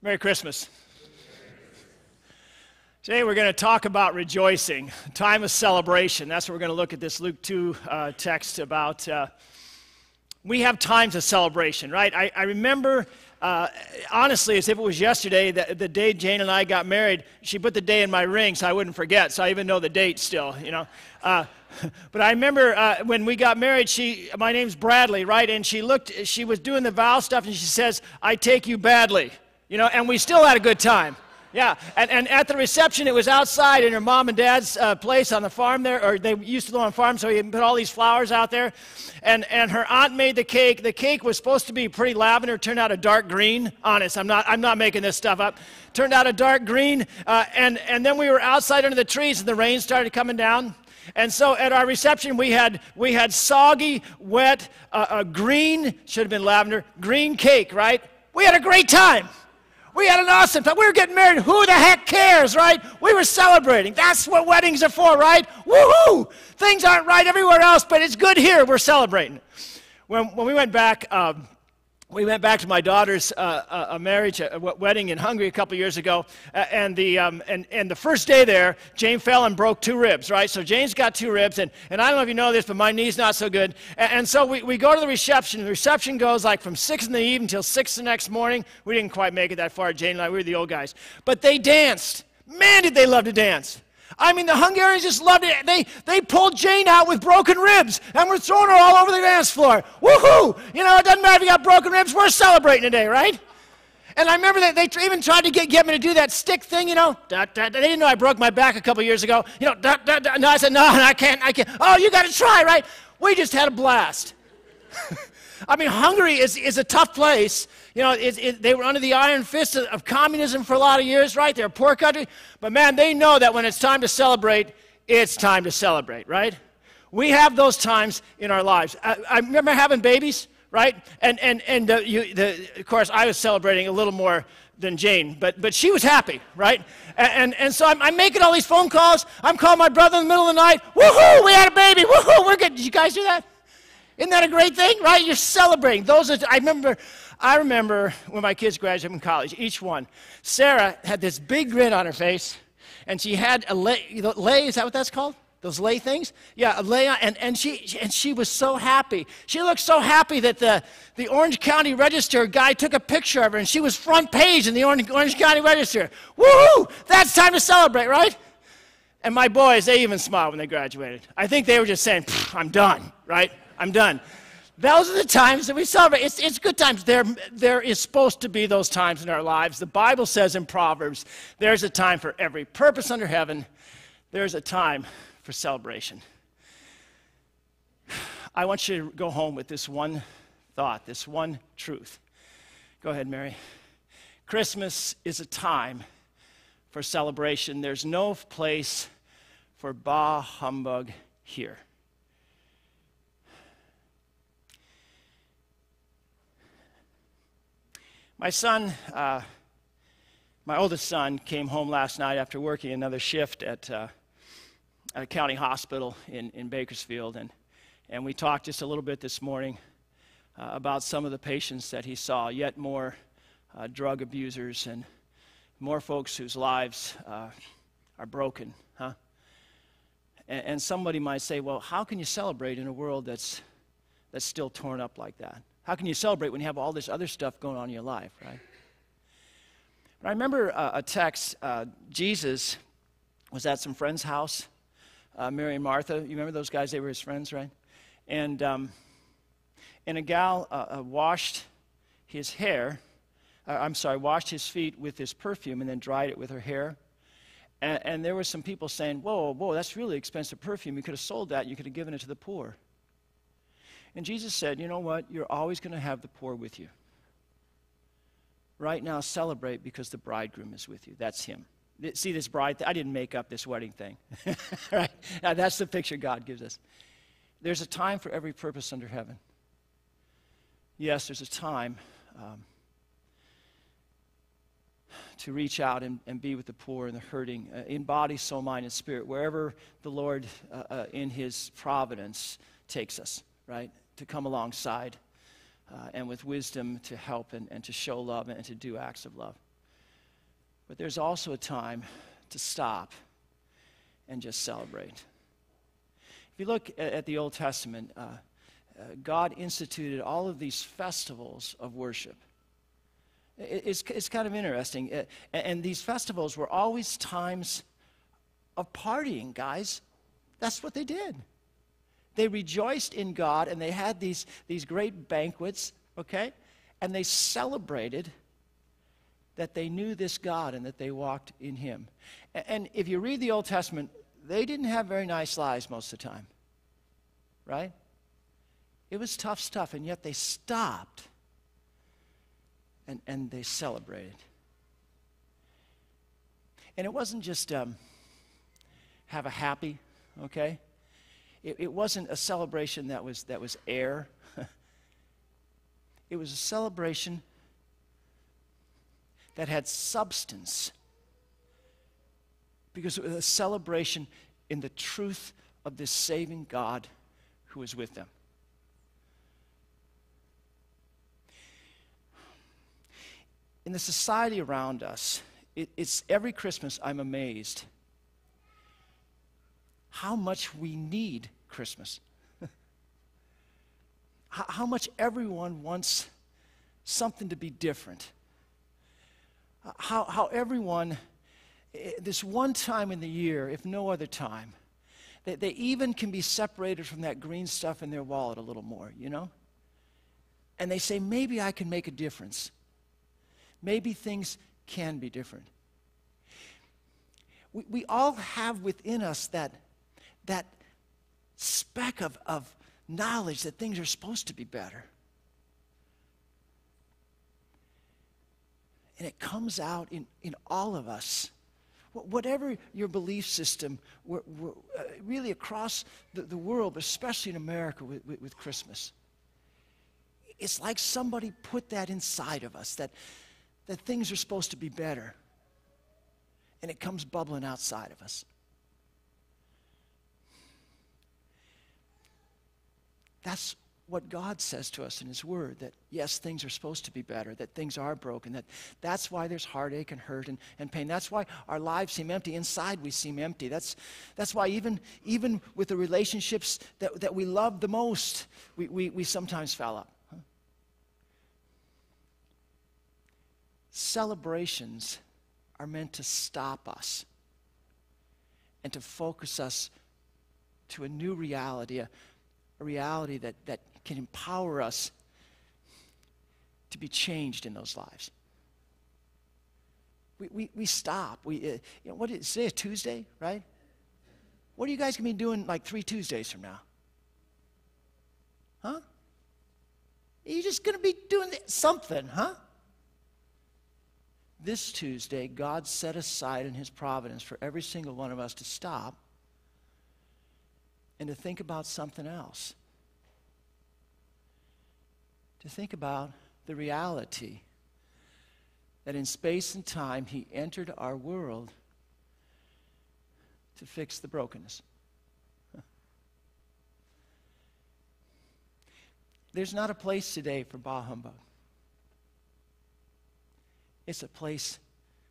Merry Christmas. Today we're going to talk about rejoicing, time of celebration. That's what we're going to look at this Luke 2 text about. We have times of celebration, right? I remember, honestly, as if it was yesterday, the day Jane and I got married, she put the day in my ring so I wouldn't forget, so I even know the date still, you know. But I remember when we got married, my name's Bradley, right? And she was doing the vow stuff, and she says, "I take you badly," you know, and we still had a good time. Yeah, and at the reception, it was outside in her mom and dad's place on the farm there, or they used to live on a farm, so he put all these flowers out there. And her aunt made the cake. The cake was supposed to be pretty lavender, turned out a dark green. Honest, I'm not making this stuff up. Turned out a dark green, and then we were outside under the trees, and the rain started coming down. And so at our reception, we had soggy, wet, green, should have been lavender, green cake, right? We had a great time. We had an awesome time. We were getting married. Who the heck cares, right? We were celebrating. That's what weddings are for, right? Woohoo! Things aren't right everywhere else, but it's good here. We're celebrating. When we went back to my daughter's marriage, wedding in Hungary a couple years ago, and the first day there, Jane fell and broke 2 ribs, right? So Jane's got 2 ribs, and I don't know if you know this, but my knee's not so good. And so we go to the reception. The reception goes like from 6 in the evening until 6 the next morning. We didn't quite make it that far, Jane and I. We were the old guys. But they danced. Man, did they love to dance. I mean, the Hungarians just loved it. They pulled Jane out with broken ribs, and we're throwing her all over the dance floor. Woohoo! You know, it doesn't matter if you got broken ribs. We're celebrating today, right? And I remember that they even tried to get me to do that stick thing, you know. They didn't know I broke my back a couple years ago. You know, no, I said, no, I can't. Oh, you got to try, right? We just had a blast. I mean, Hungary is a tough place. You know, they were under the iron fist of communism for a lot of years, right? They're a poor country. But, man, they know that when it's time to celebrate, it's time to celebrate, right? We have those times in our lives. I remember having babies, right? And of course, I was celebrating a little more than Jane, but she was happy, right? And so I'm making all these phone calls. I'm calling my brother in the middle of the night. Woohoo, we had a baby. Woohoo, we're good. Did you guys do that? Isn't that a great thing, right? You're celebrating. I remember when my kids graduated from college, each one. Sarah had this big grin on her face, and she had a lei, is that what that's called? Those lei things? Yeah, a lei, and she was so happy. She looked so happy that the Orange County Register guy took a picture of her, and she was front page in the Orange County Register. Woohoo! That's time to celebrate, right? And my boys, they even smiled when they graduated. I think they were just saying, I'm done, right? I'm done. Those are the times that we celebrate. It's good times. There is supposed to be those times in our lives. The Bible says in Proverbs, there's a time for every purpose under heaven. There's a time for celebration. I want you to go home with this one thought, this one truth. Go ahead, Mary. Christmas is a time for celebration. There's no place for bah humbug here. My son, my oldest son, came home last night after working another shift at a county hospital in Bakersfield, and we talked just a little bit this morning about some of the patients that he saw, yet more drug abusers and more folks whose lives are broken, huh? And somebody might say, well, how can you celebrate in a world that's still torn up like that? How can you celebrate when you have all this other stuff going on in your life, right? But I remember a text. Jesus was at some friend's house, Mary and Martha. You remember those guys? They were his friends, right? And a gal washed his feet with his perfume and then dried it with her hair. And there were some people saying, whoa, that's really expensive perfume. You could have sold that. You could have given it to the poor. And Jesus said, you know what? You're always going to have the poor with you. Right now, celebrate because the bridegroom is with you. That's him. See this bride? I didn't make up this wedding thing. Right? Now, that's the picture God gives us. There's a time for every purpose under heaven. Yes, there's a time to reach out and be with the poor and the hurting, in body, soul, mind, and spirit, wherever the Lord in his providence takes us, right? To come alongside and with wisdom to help and to show love and to do acts of love. But there's also a time to stop and just celebrate. If you look at the Old Testament, God instituted all of these festivals of worship. It's kind of interesting. And these festivals were always times of partying, guys. That's what they did. They rejoiced in God, and they had these great banquets, okay? And they celebrated that they knew this God and that they walked in him. And if you read the Old Testament, they didn't have very nice lives most of the time, right? It was tough stuff, and yet they stopped and they celebrated. And it wasn't just have a happy, okay? It wasn't a celebration that was air. It was a celebration that had substance, because it was a celebration in the truth of this saving God who was with them. In the society around us, it's every Christmas I'm amazed how much we need Christmas. How much everyone wants something to be different. How everyone, this one time in the year, if no other time, they even can be separated from that green stuff in their wallet a little more, you know? And they say, maybe I can make a difference. Maybe things can be different. We all have within us that speck of knowledge that things are supposed to be better. And it comes out in all of us. Whatever your belief system, really across the world, but especially in America with Christmas, it's like somebody put that inside of us, that things are supposed to be better. And it comes bubbling outside of us. That's what God says to us in his word, that yes, things are supposed to be better, that things are broken, that's why there's heartache and hurt and pain. That's why our lives seem empty. Inside we seem empty. That's why even with the relationships that we love the most, we sometimes foul up. Huh? Celebrations are meant to stop us and to focus us to a new reality, a reality that can empower us to be changed in those lives. We stop. What is today? A Tuesday, right? What are you guys going to be doing like 3 Tuesdays from now? Huh? Are you just going to be doing something, huh? This Tuesday, God set aside in his providence for every single one of us to stop and to think about something else. To think about the reality that in space and time he entered our world to fix the brokenness. There's not a place today for bah humbug. It's a place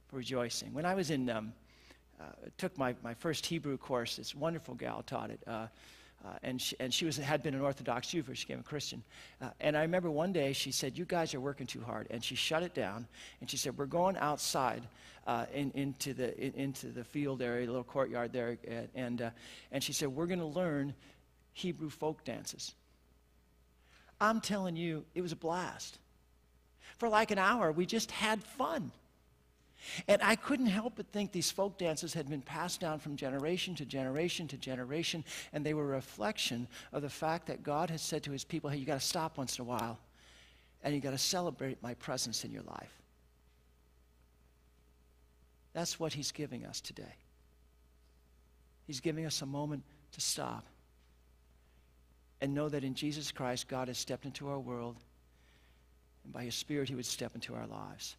for rejoicing. When I was took my first Hebrew course, this wonderful gal taught it, and she had been an Orthodox Jew before she became a Christian. And I remember one day she said, "You guys are working too hard," and she shut it down. And she said, "We're going outside into the field area, the little courtyard there," and she said, "We're going to learn Hebrew folk dances." I'm telling you, it was a blast. For like an hour, we just had fun. And I couldn't help but think these folk dances had been passed down from generation to generation to generation, and they were a reflection of the fact that God has said to his people, hey, you got to stop once in a while, and you got to celebrate my presence in your life. That's what he's giving us today. He's giving us a moment to stop and know that in Jesus Christ, God has stepped into our world, and by his Spirit, he would step into our lives.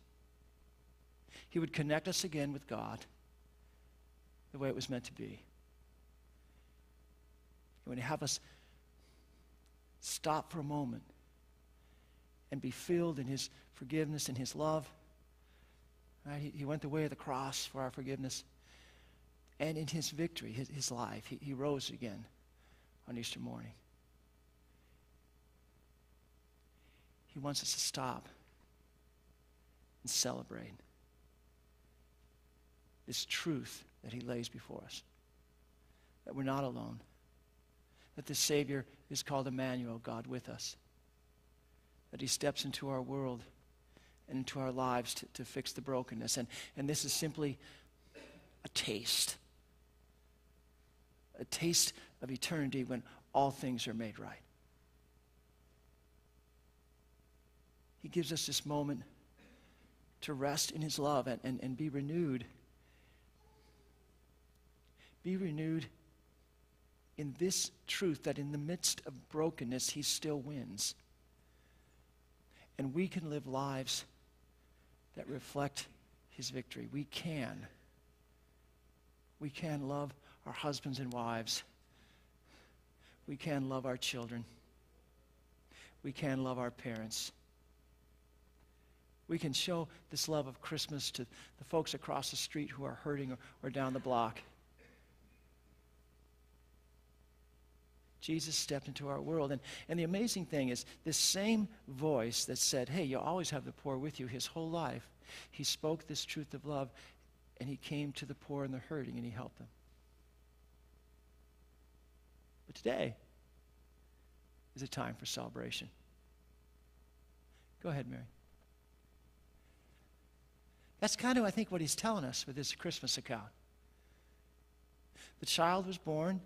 He would connect us again with God the way it was meant to be. He would have us stop for a moment and be filled in his forgiveness and his love Right? He went the way of the cross for our forgiveness. And in his victory, his life, he rose again on Easter morning. He wants us to stop and celebrate this truth that he lays before us. That we're not alone. That the Savior is called Emmanuel, God with us. That he steps into our world and into our lives to fix the brokenness. And this is simply a taste. A taste of eternity when all things are made right. He gives us this moment to rest in his love and be renewed. Be renewed in this truth that in the midst of brokenness, he still wins. And we can live lives that reflect his victory. We can love our husbands and wives. We can love our children. We can love our parents. We can show this love of Christmas to the folks across the street who are hurting or down the block. Jesus stepped into our world. And the amazing thing is, this same voice that said, hey, you always have the poor with you, his whole life, he spoke this truth of love, and he came to the poor and the hurting, and he helped them. But today is a time for celebration. Go ahead, Mary. That's kind of, I think, what he's telling us with this Christmas account. The child was born.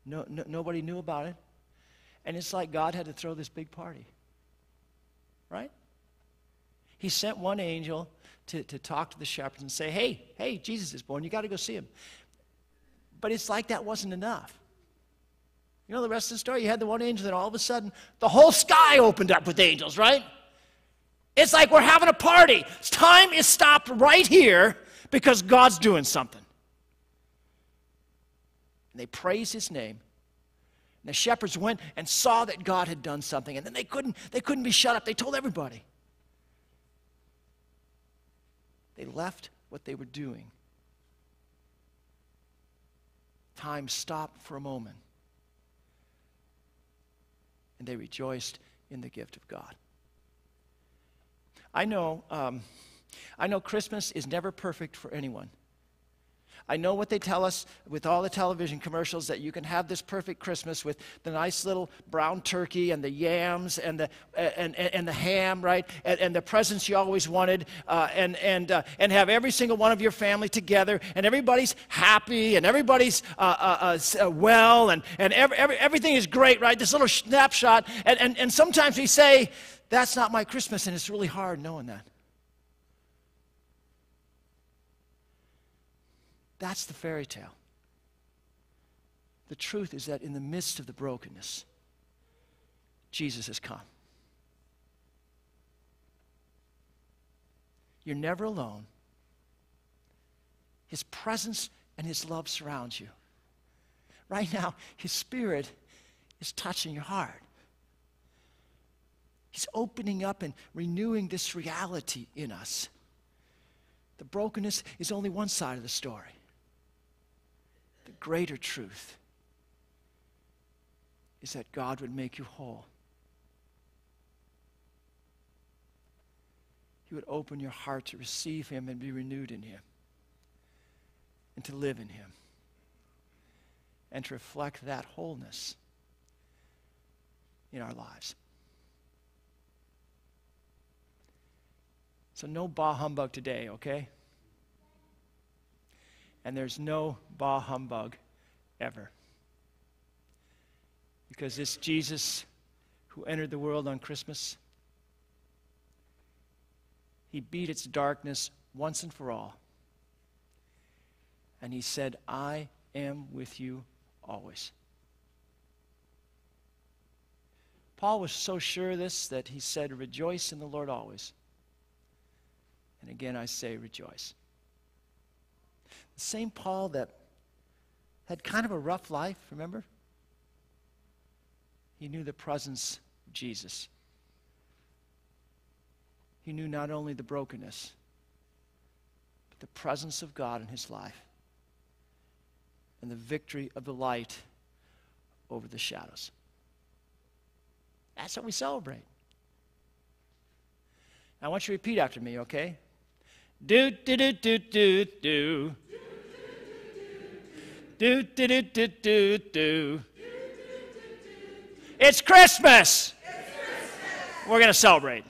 Nobody knew about it. And it's like God had to throw this big party. Right? He sent one angel to talk to the shepherds and say, hey, Jesus is born. You got to go see him. But it's like that wasn't enough. You know the rest of the story? You had the one angel, then all of a sudden, the whole sky opened up with angels, right? It's like we're having a party. Time is stopped right here because God's doing something. And they praised his name. And the shepherds went and saw that God had done something. And then they couldn't be shut up. They told everybody. They left what they were doing. Time stopped for a moment. And they rejoiced in the gift of God. I know Christmas is never perfect for anyone. I know what they tell us with all the television commercials, that you can have this perfect Christmas with the nice little brown turkey and the yams and the ham, right? And the presents you always wanted, and have every single one of your family together, and everybody's happy, and everybody's well, and everything is great, right? This little snapshot, and sometimes we say, that's not my Christmas, and it's really hard knowing that. That's the fairy tale. The truth is that in the midst of the brokenness, Jesus has come. You're never alone. His presence and his love surrounds you. Right now, his Spirit is touching your heart. He's opening up and renewing this reality in us. The brokenness is only one side of the story. The greater truth is that God would make you whole. He would open your heart to receive him and be renewed in him, and to live in him, and to reflect that wholeness in our lives. So no bah humbug today, okay? And there's no bah humbug ever. Because this Jesus who entered the world on Christmas, he beat its darkness once and for all. And he said, I am with you always. Paul was so sure of this that he said, rejoice in the Lord always. And again I say, rejoice. The same Paul that had kind of a rough life, remember? He knew the presence of Jesus. He knew not only the brokenness, the presence of God in his life and the victory of the light over the shadows. That's what we celebrate. Now, I want you to repeat after me, okay? Do, do, do, do, do, do. Do, do, do, do, do, do. It's Christmas. We're going to celebrate.